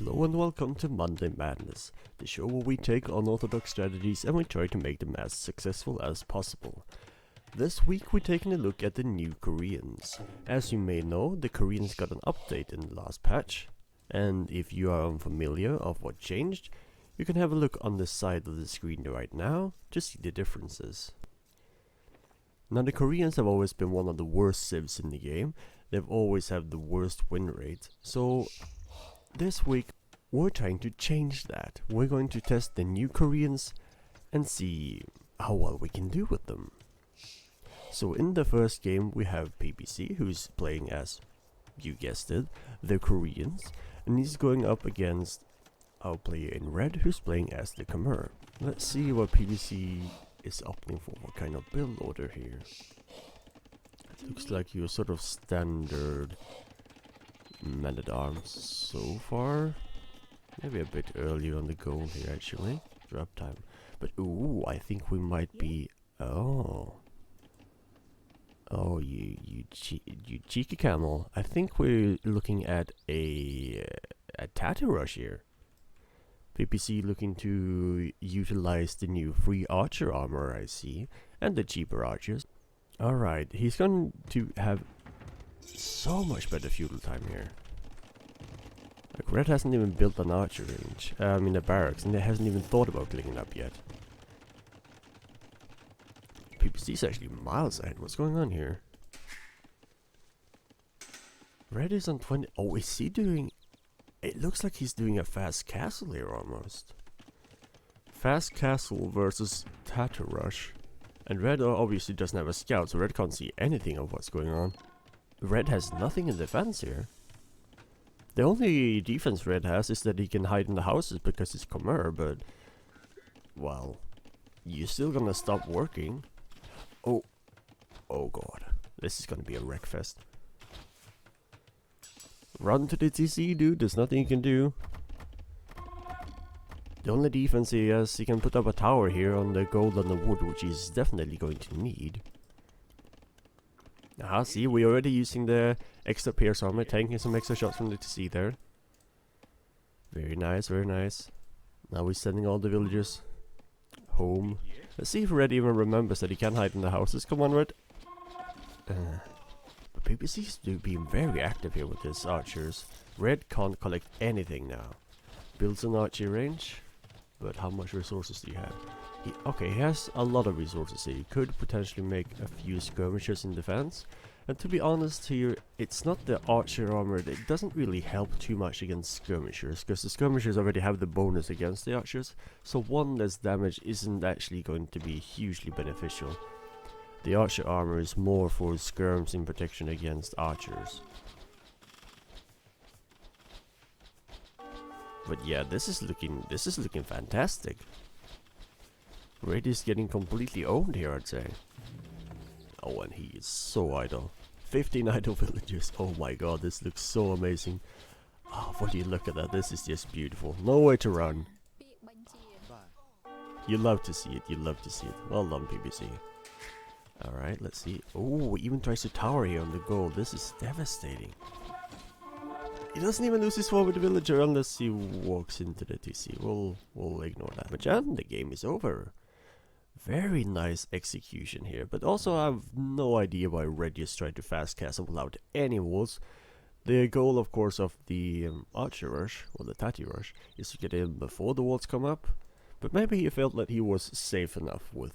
Hello and welcome to Monday Madness, the show where we take unorthodox strategies and we try to make them as successful as possible. This week we're taking a look at the new Koreans. As you may know, the Koreans got an update in the last patch, and if you are unfamiliar of what changed, you can have a look on the side of the screen right now to see the differences. Now the Koreans have always been one of the worst civs in the game. They've always had the worst win rate, so this week we're trying to change that. We're going to test the new Koreans and see how well we can do with them. So in the first game we have PPC, who's playing as, you guessed it, the Koreans, and he's going up against our player in red who's playing as the Khmer. Let's see what PPC is opting for, what kind of build order here. It looks like your sort of standard man-at-arms so far. Maybe a bit earlier on the goal here actually. Drop time. But ooh, I think we might be... Oh, you cheeky camel. I think we're looking at a tattoo rush here. PPC looking to utilize the new free archer armor I see, and the cheaper archers. Alright, he's going to have so much better feudal time here. Like, red hasn't even built an archer range, in the barracks, and they hasn't even thought about cleaning up yet. PPC's actually miles ahead. What's going on here? Red is on 20. Oh, is he doing... It looks like he's doing a fast castle here almost. Fast castle versus tattoo rush. And red obviously doesn't have a scout, so red can't see anything of what's going on. Red has nothing in defense here. The only defense red has is that he can hide in the houses because it's Khmer, but... Well... You're still gonna stop working. Oh. Oh god. This is gonna be a wreckfest. Run to the TC, dude. There's nothing you can do. The only defense he has, he can put up a tower here on the gold and the wood, which he's definitely going to need. Ah, see, we're already using the extra pierce armor, taking some extra shots from the TC there. Very nice, very nice. Now we're sending all the villagers home. Let's see if Red even remembers that he can hide in the houses. Come on, Red. But PPC's being very active here with his archers. Red can't collect anything now. Builds an archer range. But how much resources do you have? He has a lot of resources here. He could potentially make a few skirmishers in defense. And to be honest here, it's not the archer armor. It doesn't really help too much against skirmishers, because the skirmishers already have the bonus against the archers. So one less damage isn't actually going to be hugely beneficial. The archer armor is more for skirms in protection against archers. But yeah, this is looking fantastic. Red is getting completely owned here, I'd say. Oh, and he is so idle. 15 idle villagers. Oh my god, this looks so amazing. Oh, what do you look at that? This is just beautiful. Nowhere to run. You love to see it. You love to see it. Well done, PPC. Alright, let's see. Oh, he even tries to tower here on the goal. This is devastating. He doesn't even lose his sword with the villager unless he walks into the TC. We'll ignore that. But yeah, the game is over. Very nice execution here. But also I have no idea why Red just tried to fast castle without any walls. The goal, of course, of the archer rush, or the tattoo rush, is to get in before the walls come up. But maybe he felt that he was safe enough with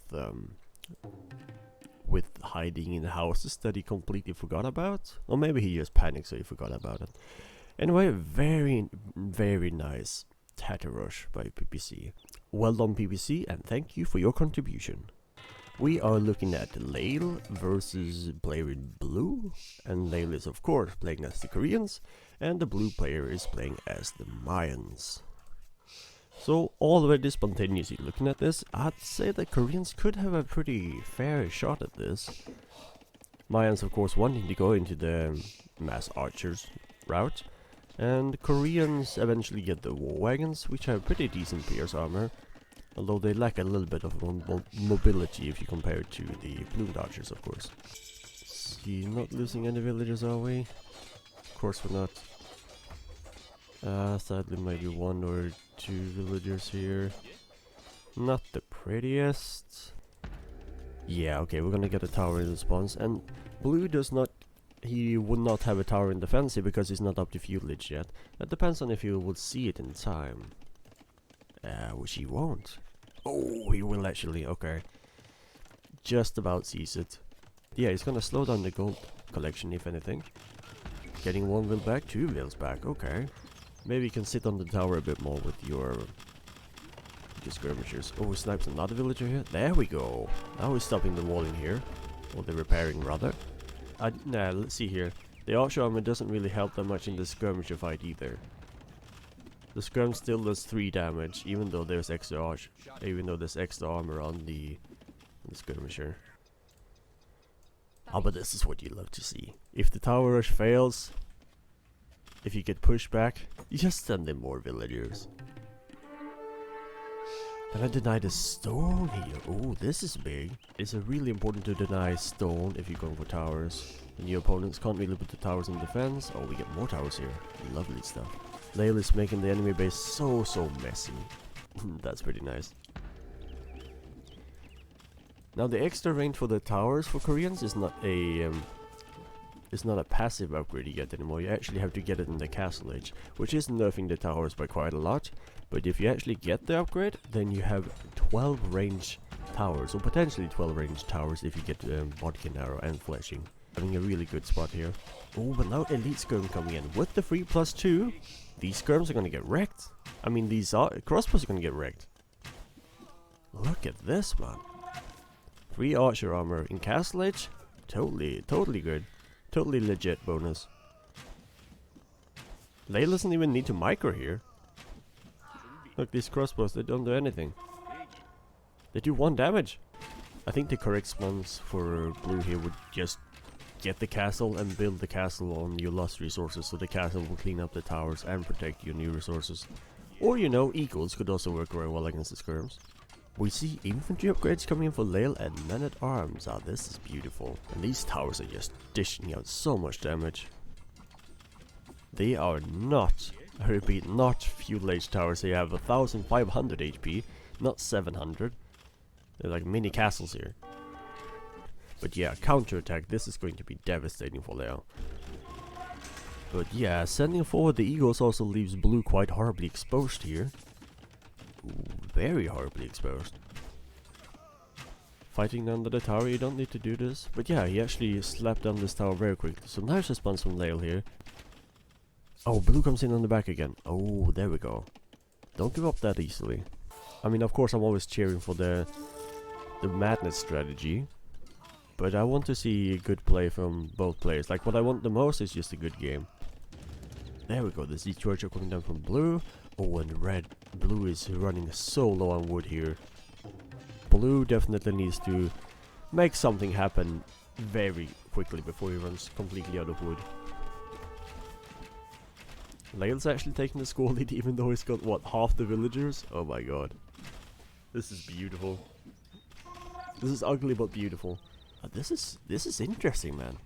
hiding in houses that he completely forgot about. Or maybe he just panicked so he forgot about it. Anyway, very, very nice tattoo rush by PPC. Well done, PPC, and thank you for your contribution. We are looking at Lail versus player in blue, and Lail is of course playing as the Koreans, and the blue player is playing as the Mayans. So already spontaneously looking at this, I'd say the Koreans could have a pretty fair shot at this. Mayans of course wanting to go into the mass archers route, and Koreans eventually get the war wagons, which have pretty decent pierce armor, although they lack a little bit of mobility if you compare it to the plumed archers, of course. See, not losing any villagers, are we? Of course we're not. Sadly maybe one or two villagers here. Not the prettiest. Yeah, okay, we're gonna get a tower in response. And blue does not... He would not have a tower in defense here because he's not up to feudalage yet. That depends on if he will see it in time. Which he won't. Oh, he will actually, okay. Just about sees it. Yeah, he's gonna slow down the gold collection if anything. Getting one will back, two wills back, okay. Maybe you can sit on the tower a bit more with your skirmishers. Oh, he snipes another villager here. There we go. Now he's stopping the walling here. Or the repairing rather. Nah, let's see here. The archer armor doesn't really help that much in the skirmisher fight either. The skirm still does 3 damage, even though there's extra armor on the skirmisher. Oh, but this is what you love to see. If the tower rush fails, if you get pushed back, you just send in more villagers. Can I deny the stone here? Oh, this is big. It's really important to deny stone if you're going for towers. And your opponents can't really put the towers in defense. Oh, we get more towers here. Lovely stuff. Lael is making the enemy base so messy. That's pretty nice. Now the extra range for the towers for Koreans is not a passive upgrade you get anymore. You actually have to get it in the castle age, which is nerfing the towers by quite a lot. But if you actually get the upgrade, then you have 12 range towers, or potentially 12 range towers if you get Bodkin Arrow and Fleshing. Having a really good spot here. Oh, but now Elite Skirm coming in. With the free +2, these Skirms are gonna get wrecked. I mean, these crossbows are gonna get wrecked. Look at this, man. Free archer armor in castle age. Totally good. Totally legit bonus. Lael doesn't even need to micro here. Look, these crossbows, they don't do anything. They do 1 damage. I think the correct response for blue here would just get the castle and build the castle on your lost resources, so the castle will clean up the towers and protect your new resources. Or, you know, eagles could also work very well against the skirms. We see infantry upgrades coming in for Lael and men-at-arms. Ah, this is beautiful. And these towers are just dishing out so much damage. They are not, I repeat, not feudal age towers. They have 1500 HP, not 700. They're like mini castles here. But yeah, counterattack, this is going to be devastating for Lael. But yeah, sending forward the eagles also leaves blue quite horribly exposed here. Ooh, very horribly exposed. Fighting under the tower, you don't need to do this. But yeah, he actually slapped down this tower very quickly. So nice response from Lael here. Oh, blue comes in on the back again. Oh, there we go. Don't give up that easily. I mean, of course, I'm always cheering for the madness strategy. But I want to see good play from both players. Like, what I want the most is just a good game. There we go, the siege archer coming down from blue. Oh, and blue is running so low on wood here. Blue definitely needs to make something happen very quickly before he runs completely out of wood. Lael's actually taking the score lead even though he's got, what, half the villagers? Oh my god. This is beautiful. This is ugly but beautiful. This is interesting, man.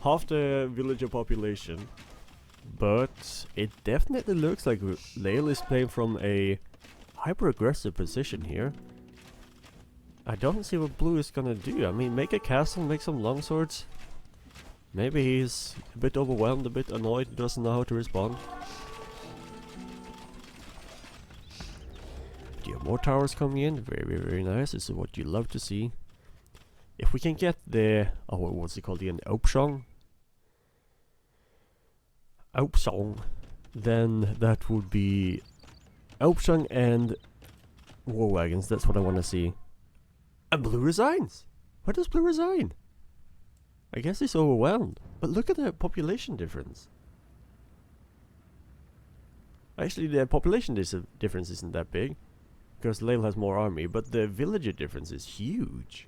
Half the villager population. But it definitely looks like Lael is playing from a hyper-aggressive position here. I don't see what blue is gonna do. I mean, make a castle, make some longswords. Maybe he's a bit overwhelmed, a bit annoyed, doesn't know how to respond. Do you have more towers coming in? Very nice. This is what you love to see. If we can get the... oh, what's it called again? Opsong? Then that would be Opsong and war wagons. That's what I want to see. And blue resigns. Why does blue resign? I guess he's overwhelmed. But look at the population difference. Actually, the population difference isn't that big, because Lael has more army, but the villager difference is huge.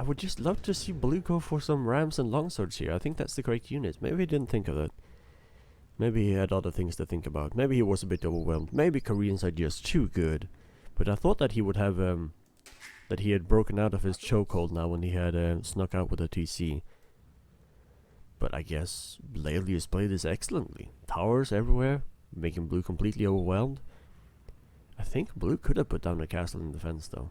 I would just love to see blue go for some rams and longswords here. I think that's the correct unit. Maybe he didn't think of that. Maybe he had other things to think about. Maybe he was a bit overwhelmed. Maybe Koreans are just too good. But I thought that he would have, that he had broken out of his chokehold now when he had snuck out with a TC. But I guess Lael displayed this excellently. Towers everywhere, making blue completely overwhelmed. I think blue could have put down a castle in defense though.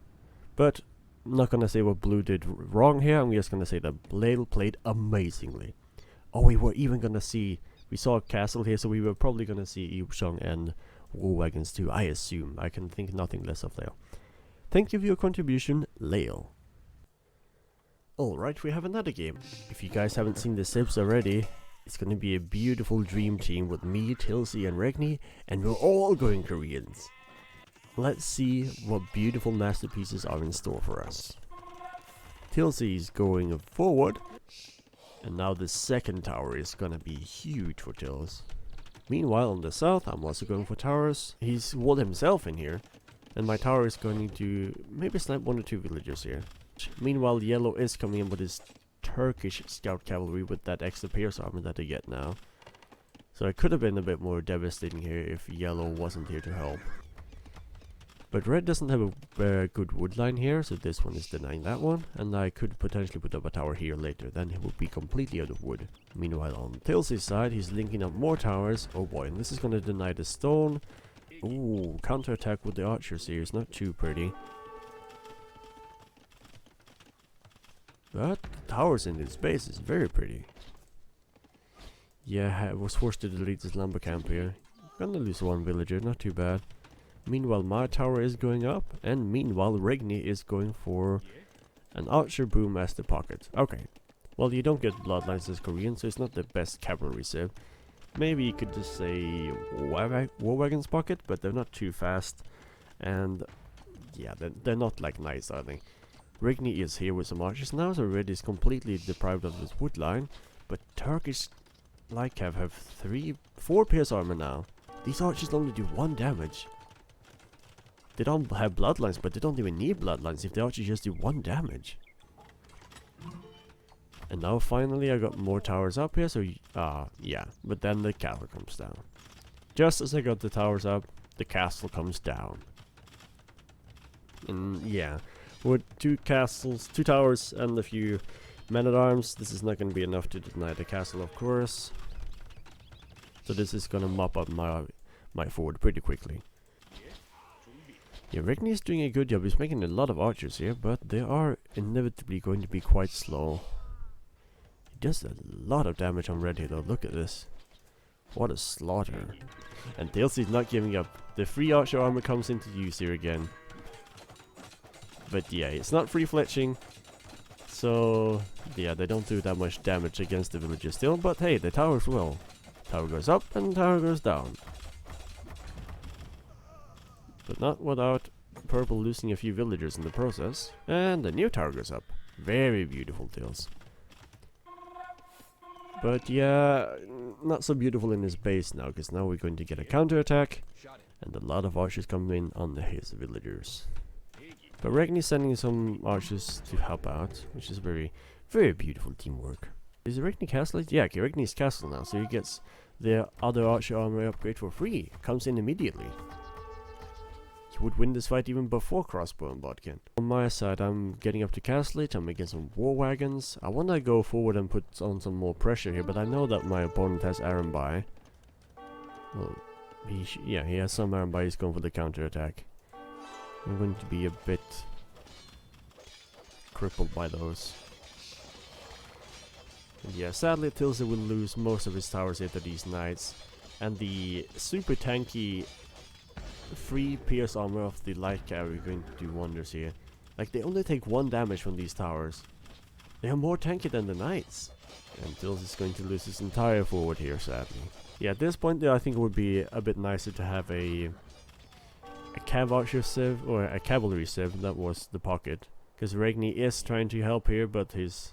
But I'm not gonna say what blue did wrong here, I'm just gonna say that Lael played amazingly. Oh, we were even gonna see, we saw a castle here, so we were probably gonna see Yupshong and war wagons too, I assume. I can think nothing less of Lael. Thank you for your contribution, Lael. Alright, we have another game. If you guys haven't seen the Sibs already, it's gonna be a beautiful dream team with me, Tilsy and Regni, and we're all going Koreans. Let's see what beautiful masterpieces are in store for us. Tilsy is going forward, and now the second tower is gonna be huge for Tils. Meanwhile on the south, I'm also going for towers. He's walled himself in here, and my tower is going to maybe snipe 1 or 2 villagers here. Meanwhile, yellow is coming in with his Turkish scout cavalry with that extra pierce armor that they get now. So it could have been a bit more devastating here if yellow wasn't here to help. But red doesn't have a good wood line here, so this one is denying that one. And I could potentially put up a tower here later, then it would be completely out of wood. Meanwhile on Tilsy's side, he's linking up more towers. Oh boy, and this is going to deny the stone. Ooh, counterattack with the archers here is not too pretty. But the towers in this base is very pretty. Yeah, I was forced to delete this lumber camp here. Gonna lose 1 villager, not too bad. Meanwhile my tower is going up, and meanwhile Regni is going for an archer boom as the pocket. Okay, well you don't get bloodlines as Korean, so it's not the best cavalry civ. Maybe you could just say war wagon's pocket, but they're not too fast. And yeah, they're not like nice, are they? Regni is here with some archers now, so Red is completely deprived of his wood line. But Turkish light cav have 4 pierce armor now. These archers only do 1 damage. They don't have bloodlines, but they don't even need bloodlines if the archers just do 1 damage. And now finally I got more towers up here, so yeah. But then the castle comes down. Just as I got the towers up, the castle comes down. And yeah. With 2 castles, 2 towers, and a few men-at-arms, this is not going to be enough to deny the castle, of course. So this is going to mop up my forward pretty quickly. Yeah, Regni is doing a good job. He's making a lot of archers here, but they are inevitably going to be quite slow. He does a lot of damage on red here, though. Look at this. What a slaughter. And Tilsy's not giving up. The free archer armor comes into use here again. But yeah, it's not free fletching, so yeah, they don't do that much damage against the villagers still, but hey, the towers will. Tower goes up and tower goes down. But not without purple losing a few villagers in the process. And the new tower goes up. Very beautiful, Tils. But yeah, not so beautiful in his base now, because now we're going to get a counterattack, and a lot of archers come in on his villagers. But Regni's sending some archers to help out, which is very, very beautiful teamwork. Is Regni castle? Yeah, okay, Regni's castle now, so he gets the other archer armor upgrade for free. Comes in immediately. He would win this fight even before crossbow and bodkin. On my side, I'm getting up to castle it, I'm making some war wagons. I want to go forward and put on some more pressure here, but I know that my opponent has Aaron by. Well, he has some Aaron by, he's going for the counterattack. I'm going to be a bit crippled by those. And yeah, sadly Tilsa will lose most of his towers here to these knights. And the super tanky free pierce armor of the light cavalry are going to do wonders here. Like, they only take 1 damage from these towers. They are more tanky than the knights. And Tilsa is going to lose his entire forward here, sadly. Yeah, at this point I think it would be a bit nicer to have a cav archer civ, or a cavalry civ, that was the pocket. Because Regni is trying to help here, but his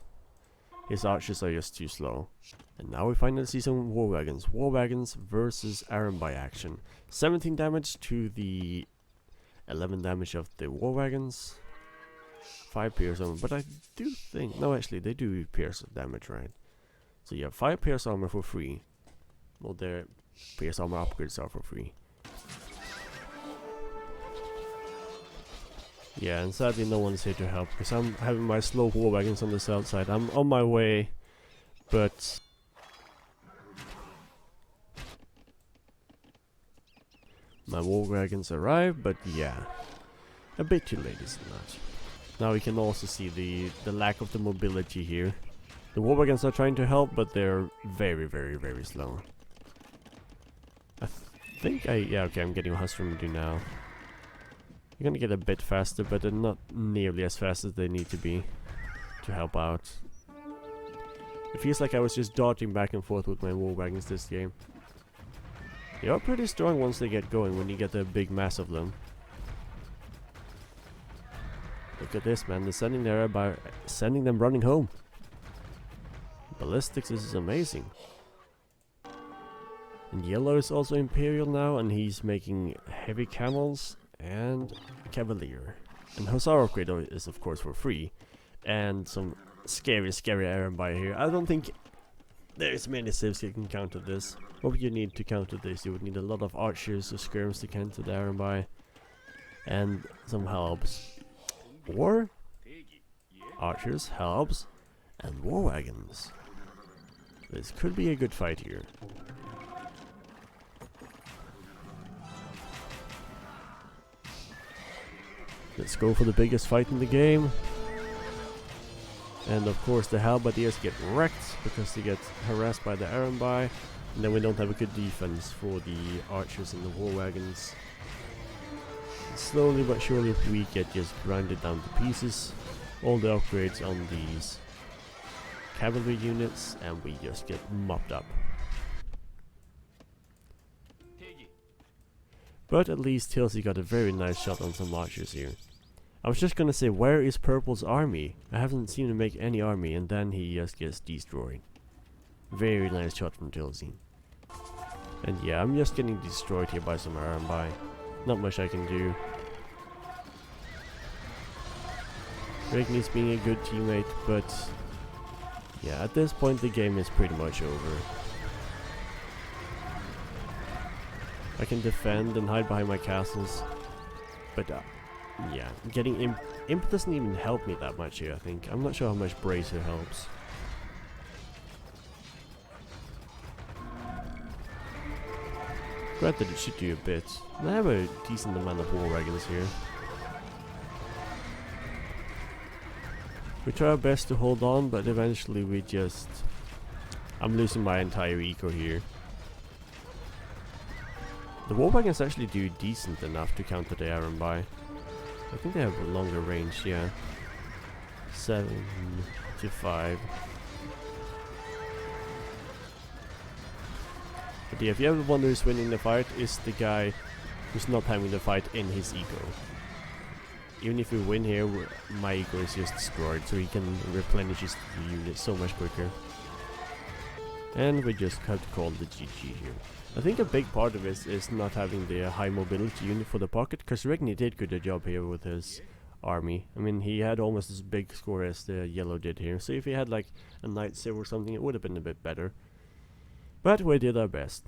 archers are just too slow. And now we finally see some war wagons. War wagons versus Aaron by action. 17 damage to the 11 damage of the war wagons. 5 pierce armor, but I do think, no actually they do pierce damage, right? So you have 5 pierce armor for free. Well, their pierce armor upgrades are for free. Yeah, and sadly no one's here to help, because I'm having my slow war wagons on the south side. I'm on my way, but My war wagons arrive, but yeah, a bit too late, isn't that? Now we can also see the lack of the mobility here. The war wagons are trying to help, but they're very, very, very slow. I think I'm getting a husbandry now. You're gonna get a bit faster, but they're not nearly as fast as they need to be to help out. It feels like I was just dodging back and forth with my war wagons this game. They are pretty strong once they get going, when you get a big mass of them. Look at this, man. They're sending them running home. Ballistics, this is amazing. And yellow is also Imperial now, and he's making heavy camels and Cavalier. And Hussar upgrade is of course for free. And some scary iron by here. I don't think there's many civs that can counter this. What would you need to counter this? You would need a lot of archers or skirms to counter the iron by. And some helps. Or archers, helps, and war wagons. This could be a good fight here. Let's go for the biggest fight in the game. And of course the halberdiers get wrecked because they get harassed by the iron by. And then we don't have a good defense for the archers and the war wagons. Slowly but surely we get just grinded down to pieces. All the upgrades on these cavalry units, and we just get mopped up. But at least Tilsey got a very nice shot on some archers here. I was just gonna say, where is Purple's army? I haven't seen him make any army, and then he just gets destroyed. Very nice shot from Tilsey. And yeah, I'm just getting destroyed here by some iron by. Not much I can do. Regni's being a good teammate, but yeah, at this point the game is pretty much over. I can defend and hide behind my castles, but yeah, getting imp doesn't even help me that much here, I think. I'm not sure how much Bracer helps. Granted, it should do a bit. I have a decent amount of war wagons here. We try our best to hold on, but eventually we just... I'm losing my entire eco here. The war wagons actually do decent enough to counter the iron by. I think they have a longer range, yeah. 7 to 5. But yeah, if you ever wonder who's winning the fight, is the guy who's not having the fight in his eco. Even if we win here, my eco is just destroyed, so he can replenish his unit so much quicker. And we just have to call the GG here. I think a big part of it is not having the high mobility unit for the pocket, because Regni did good a job here with his army. I mean, he had almost as big score as the yellow did here, so if he had like a Knight Civ or something, it would have been a bit better. But we did our best.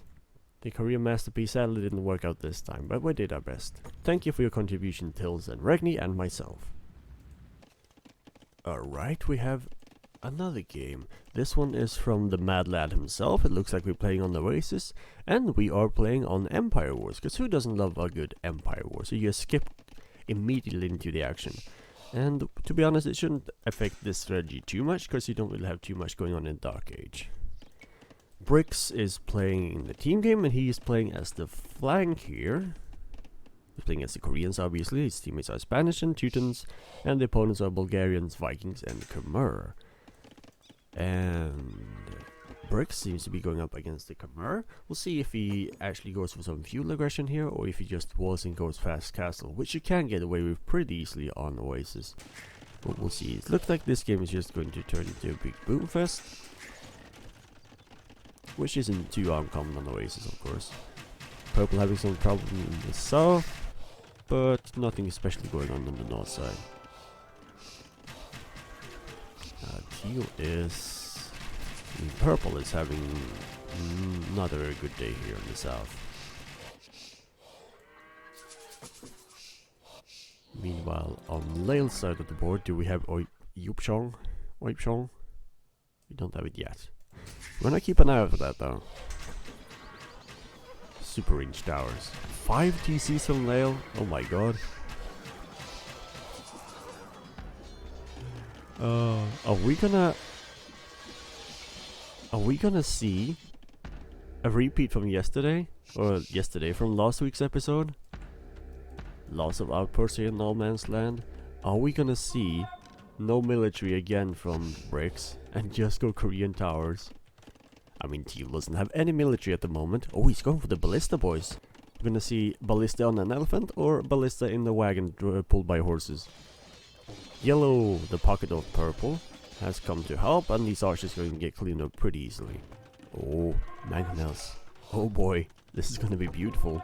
The Korean masterpiece sadly didn't work out this time, but we did our best. Thank you for your contribution, Tills and Regni and myself. Alright, we have another game. This one is from the Mad Lad himself. It looks like we're playing on Oasis, and we are playing on Empire Wars, because who doesn't love a good Empire War? So you skip immediately into the action. And to be honest, it shouldn't affect this strategy too much, because you don't really have too much going on in Dark Age. Brix is playing in the team game, and he is playing as the flank here. He's playing as the Koreans, obviously. His teammates are Spanish and Teutons, and the opponents are Bulgarians, Vikings, and Khmer. And Brix seems to be going up against the Khmer. We'll see if he actually goes for some fuel aggression here, or if he just walls and goes fast castle, which you can get away with pretty easily on Oasis. But we'll see. It looks like this game is just going to turn into a big boomfest, which isn't too uncommon on Oasis, of course. Purple having some problem in the south, but nothing especially going on the north side. Teal is... I mean, Purple is having not a very good day here in the south. Meanwhile, on Lale's side of the board, do we have Oipchong? Oipchong? We don't have it yet. We're gonna keep an eye out for that though. Super range towers. 5 TCs from Lale. Oh my god. Are we gonna see a repeat from yesterday? Or yesterday from last week's episode? Loss of outposts here in No Man's Land. Are we gonna see no military again from Bricks and just go Korean towers? I mean, Teal doesn't have any military at the moment. Oh, he's going for the ballista, boys. We're gonna see ballista on an elephant or ballista in the wagon pulled by horses. Yellow, the pocket of purple, has come to help, and these archers are going to get cleaned up pretty easily. Oh, mangonels. Oh boy, this is going to be beautiful.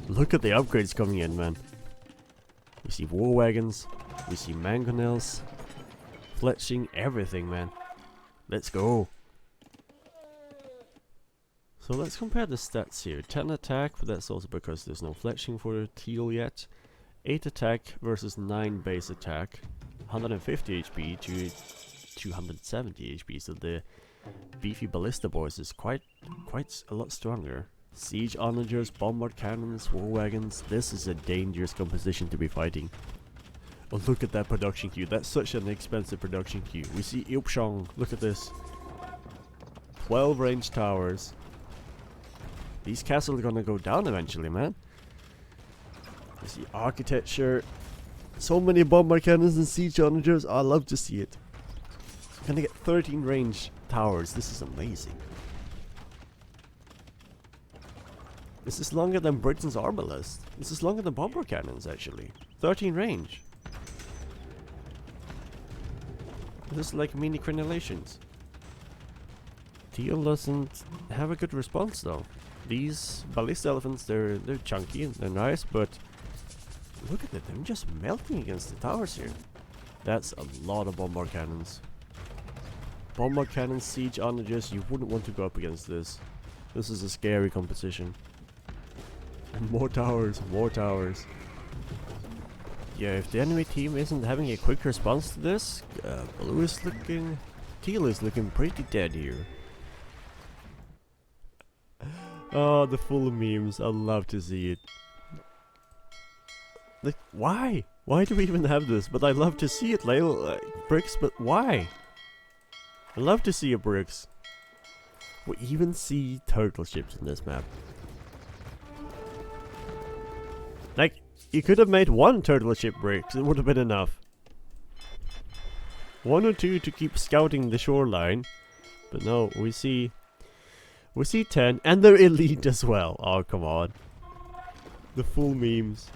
Look at the upgrades coming in, man. We see war wagons, we see mangonels, fletching, everything, man. Let's go. So let's compare the stats here. 10 attack, but that's also because there's no fletching for Teal yet. 8 attack versus 9 base attack. 150 HP to 270 HP, so the beefy ballista boys is quite a lot stronger. Siege onagers, bombard cannons, war wagons. This is a dangerous composition to be fighting. Oh, look at that production queue. That's such an expensive production queue. We see Ilpshong. Look at this. 12 range towers. These castles are gonna go down eventually, man. We see architecture. So many bombard cannons and siege onagers. I love to see it. Gonna get 13 range towers. This is amazing. This is longer than Britain's arbalest. This is longer than bombard cannons, actually. 13 range. This is like mini crenellations. Teal doesn't have a good response though. These ballista elephants, they're chunky and they're nice, but look at them just melting against the towers here. That's a lot of bombard cannons. Bombard cannons, siege onagers, you wouldn't want to go up against this. This is a scary composition. And more towers, more towers. Yeah, if the enemy team isn't having a quick response to this, blue is looking... Teal is looking pretty dead here. Oh, the full memes. I love to see it. Like, why? Why do we even have this? But I love to see it, Lale. Bricks, but why? I love to see a Bricks. We even see turtle ships in this map. Like, you could have made 1 turtle ship Bricks. It would have been enough. 1 or 2 to keep scouting the shoreline. But no, we see 10, and they're elite as well. Oh, come on. The full memes.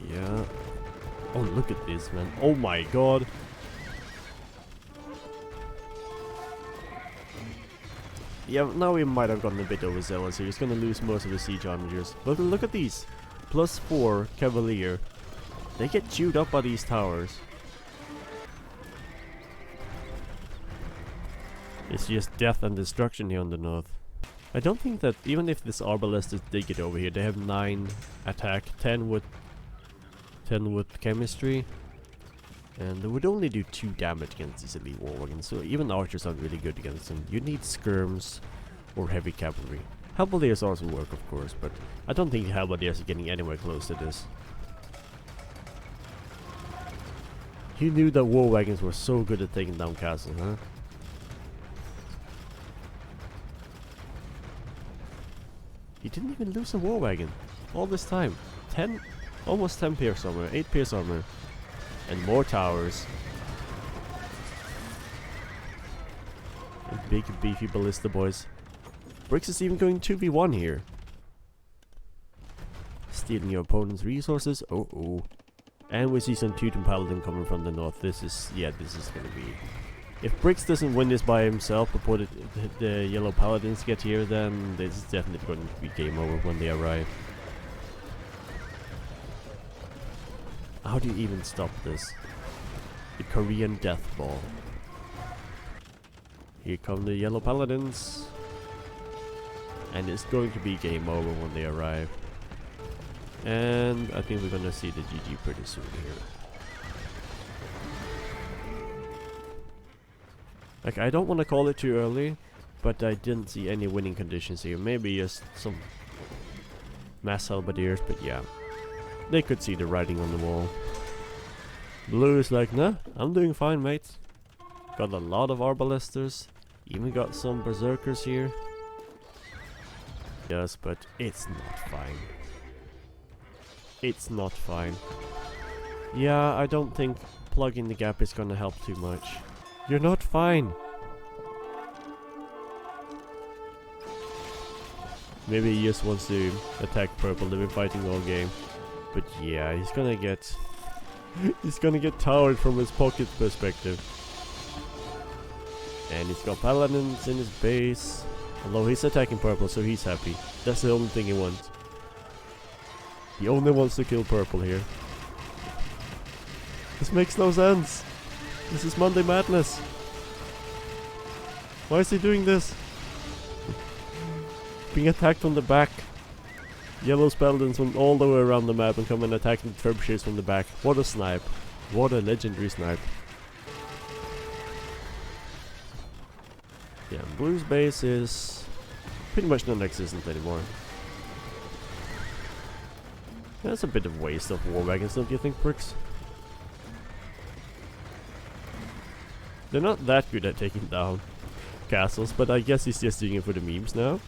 Yeah. Oh, look at this, man. Oh my god. Yeah, now we might have gotten a bit overzealous here. He's gonna lose most of his siege onagers. But look at these. +4 Cavalier. They get chewed up by these towers. It's just death and destruction here on the north. I don't think that even if this arbalists did get over here, they have 9 attack, 10 with chemistry, and they would only do 2 damage against these elite war wagons. So even archers aren't really good against them. You need skirms or heavy cavalry. Halberdiers also work, of course, but I don't think halberdiers are getting anywhere close to this. You knew that war wagons were so good at taking down castles, huh? He didn't even lose a war wagon all this time. 10, almost 10 pierce armor, 8 pierce armor, and more towers. And big beefy ballista boys. Bricks is even going 2v1 here. Stealing your opponent's resources. Oh oh. And we see some Teuton Paladin coming from the north. This is gonna be... If Bricks doesn't win this by himself before the yellow paladins get here, then this is definitely going to be game over when they arrive. How do you even stop this? The Korean death ball. Here come the yellow paladins. And it's going to be game over when they arrive. And I think we're gonna see the GG pretty soon here. Like, I don't want to call it too early, but I didn't see any winning conditions here. Maybe just some mass halberdiers, but yeah. They could see the writing on the wall. Blue is like, nah, I'm doing fine, mate. Got a lot of arbalesters. Even got some berserkers here. Yes, but it's not fine. It's not fine. Yeah, I don't think plugging the gap is gonna help too much. You're not fine! Maybe he just wants to attack purple. They've been fighting all game. But yeah, he's gonna get... he's gonna get towered from his pocket perspective. And he's got paladins in his base. Although he's attacking purple, so he's happy. That's the only thing he wants. He only wants to kill purple here. This makes no sense. This is Monday Madness. Why is he doing this? Being attacked from the back. Yellow paladins went all the way around the map and come and attack the trebuchets from the back. What a snipe. What a legendary snipe. Yeah, blue's base is pretty much non-existent anymore. That's a bit of waste of war wagons, don't you think, Bricks? They're not that good at taking down castles, but I guess he's just doing it for the memes now.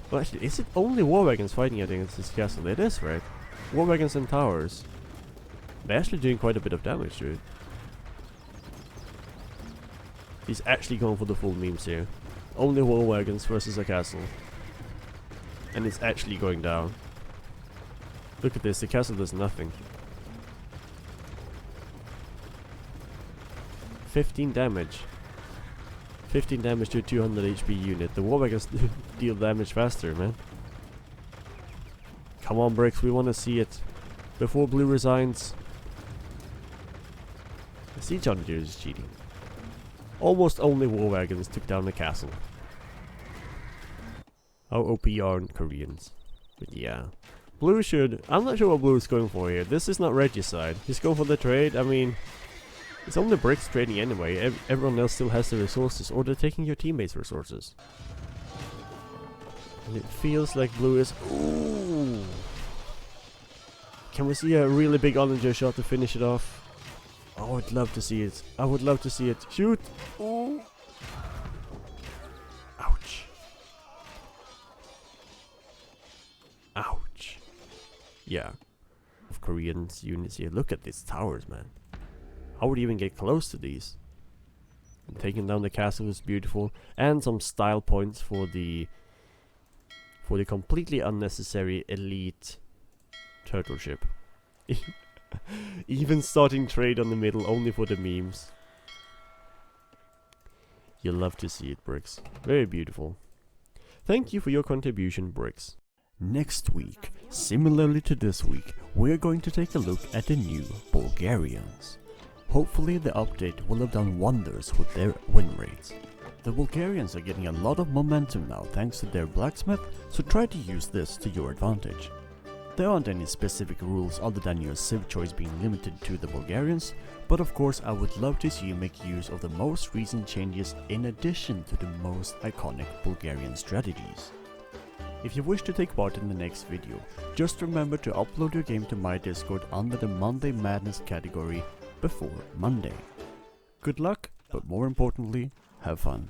Well, actually, is it only war wagons fighting against this castle? It is, right? War wagons and towers. They're actually doing quite a bit of damage to it. He's actually going for the full memes here. Only war wagons versus a castle. And it's actually going down. Look at this, the castle does nothing. 15 damage. 15 damage to a 200 HP unit. The war wagons deal damage faster, man. Come on, Bricks, we want to see it. Before blue resigns. The siege hunter is cheating. Almost only war wagons took down the castle. How OP are Koreans. But yeah. Blue should... I'm not sure what blue is going for here. This is not regicide. He's going for the trade. I mean... It's only Bricks trading anyway. Everyone else still has the resources. Or they're taking your teammates' resources. And it feels like blue is... Ooh! Can we see a really big Onager shot to finish it off? Oh, I'd love to see it. I would love to see it. Shoot! Ooh! Ouch. Ouch. Yeah. Of Koreans units here. Look at these towers, man. How would you even get close to these? And taking down the castle is beautiful. And some style points for the completely unnecessary elite turtle ship. Even starting trade on the middle only for the memes. You'll love to see it, Bricks. Very beautiful. Thank you for your contribution, Bricks. Next week, similarly to this week, we're going to take a look at the new Bulgarians. Hopefully the update will have done wonders with their win rates. The Bulgarians are getting a lot of momentum now thanks to their blacksmith, so try to use this to your advantage. There aren't any specific rules other than your civ choice being limited to the Bulgarians, but of course I would love to see you make use of the most recent changes in addition to the most iconic Bulgarian strategies. If you wish to take part in the next video, just remember to upload your game to my Discord under the Monday Madness category before Monday. Good luck, but more importantly, have fun.